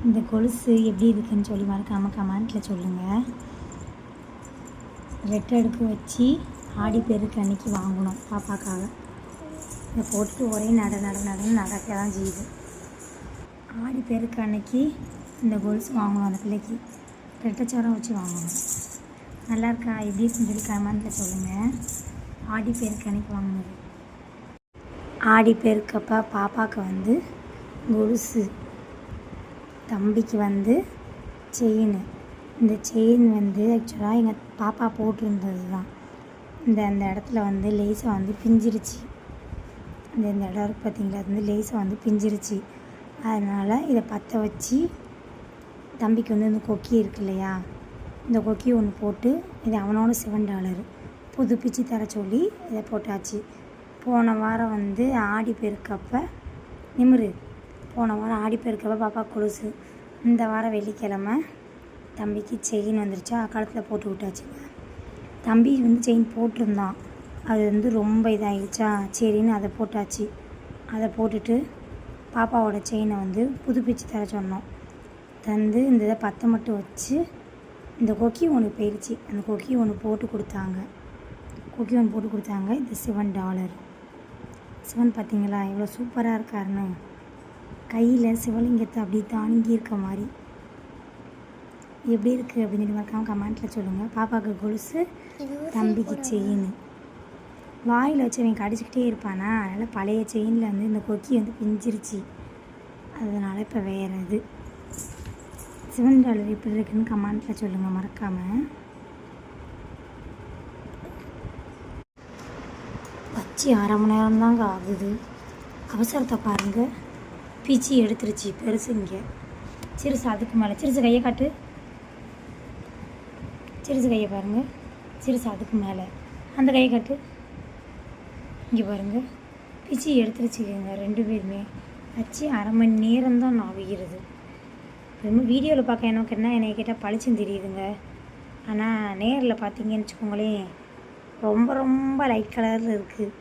இந்த கொலுசு எப்படி இருக்குன்னு சொல்லி மறக்காமல் கமெண்ட்டில் சொல்லுங்கள். ரெட்டை அடுக்கு வச்சு ஆடி பெருக்கு அன்றைக்கி வாங்கணும் பாப்பாக்காக. இதை போட்டுட்டு ஒரே நடன்னு நடக்க தான் செய்யுது. ஆடி பெருக்கு அன்னைக்கு இந்த கொலுசு வாங்கணும். அந்த பிள்ளைக்கு ரெட்டைச்சாரம் வச்சு வாங்கணும். நல்லா இருக்கா எப்படி இருக்குன்னு சொல்லி கமெண்ட்டில் சொல்லுங்கள். ஆடி பெருக்கு அன்னைக்கு வாங்கினது. ஆடி பெருக்கப்போ பாப்பாவுக்கு வந்து கொலுசு, தம்பிக்கு வந்து செயின். இந்த செயின் வந்து ஆக்சுவலாக எங்கள் பாப்பா போட்டிருந்தது தான். அந்த இடத்துல வந்து லேசாக வந்து பிஞ்சிருச்சு. இந்த இடம் இருக்குது பார்த்திங்களா, அது வந்து லேசாக வந்து பிஞ்சிருச்சு. அதனால் இதை பற்ற வச்சு தம்பிக்கு வந்து இந்த கொக்கி இருக்கு இல்லையா, இந்த கொக்கி ஒன்று போட்டு இது அவனோட $7 புதுப்பிச்சு தர சொல்லி இதை போட்டாச்சு. போன வாரம் வந்து ஆடி பெருக்கப்போ போன வாரம் ஆடி பெருக்கப்போ பாப்பா கொலுசு, இந்த வாரம் வெள்ளிக்கிழமை தம்பிக்கு செயின் வந்துருச்சா, கழுத்தில் போட்டு விட்டாச்சுங்க. தம்பி வந்து செயின் போட்டிருந்தான், அது வந்து ரொம்ப இதாகிடுச்சா, சரின்னு அதை போட்டாச்சு. அதை போட்டுட்டு பாப்பாவோட செயினை வந்து புதுப்பிச்சு தர சொன்னோம். தந்து இந்த இதை பற்ற மட்டும் வச்சு இந்த கொக்கி ஒன்று போயிடுச்சு. அந்த கொக்கி ஒன்று போட்டு கொடுத்தாங்க. இது $7. சிவன் பார்த்திங்களா எவ்வளோ சூப்பராக இருக்காருன்னு. கையில் சிவலிங்கத்தை அப்படி தாங்கி இருக்க மாதிரி எப்படி இருக்குது அப்படின்னு மறக்காமல் கமெண்ட்டில் சொல்லுங்கள். பாப்பாவுக்கு கொலுசு, தம்பிக்கு செயின். வாயில் வச்சு அவன் கடிச்சிக்கிட்டே இருப்பானா, அதனால் பழைய செயினில் வந்து இந்த கொக்கி வந்து பிஞ்சிருச்சு. அதனால் இப்போ வேறு இது $7 எப்படி இருக்குன்னு கமெண்ட்டில் சொல்லுங்கள் மறக்காமல். வச்சு 1/2 மணி நேரம் தாங்க ஆகுது. அவசரத்தை பாருங்கள், பீச்சி எடுத்துருச்சு பெருசு. இங்கே சிறுசு அதுக்கு மேலே. சிறுசு கையை காட்டு, சிறுசு கையை பாருங்கள். சிறுசு அதுக்கு மேலே, அந்த கையை காட்டு. இங்கே பாருங்கள், பீச்சி எடுத்துருச்சுங்க 2 பேருமே. வச்சு 1/2 மணி நேரம் தான் ஆகிறது. ரொம்ப வீடியோவில் பார்க்க எனக்கு என்ன என்னை கேட்டால் பளிச்சுன்னு தெரியுதுங்க. ஆனால் நேரில் பார்த்தீங்கன்னு வச்சுக்கோங்களேன், ரொம்ப ரொம்ப லைட் கலரில் இருக்குது.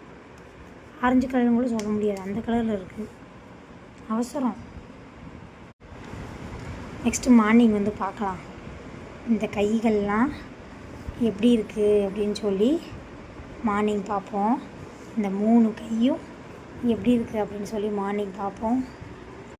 ஆரஞ்சு கலர்னு கூட சொல்ல முடியாது, அந்த கலரில் இருக்குது. அவசரம். நெக்ஸ்ட்டு மார்னிங் வந்து பார்க்கலாம் இந்த கைகள்லாம் எப்படி இருக்குது அப்படின்னு சொல்லி மார்னிங் பார்ப்போம். இந்த 3 கையும் எப்படி இருக்குது அப்படின்னு சொல்லி மார்னிங் பார்ப்போம்.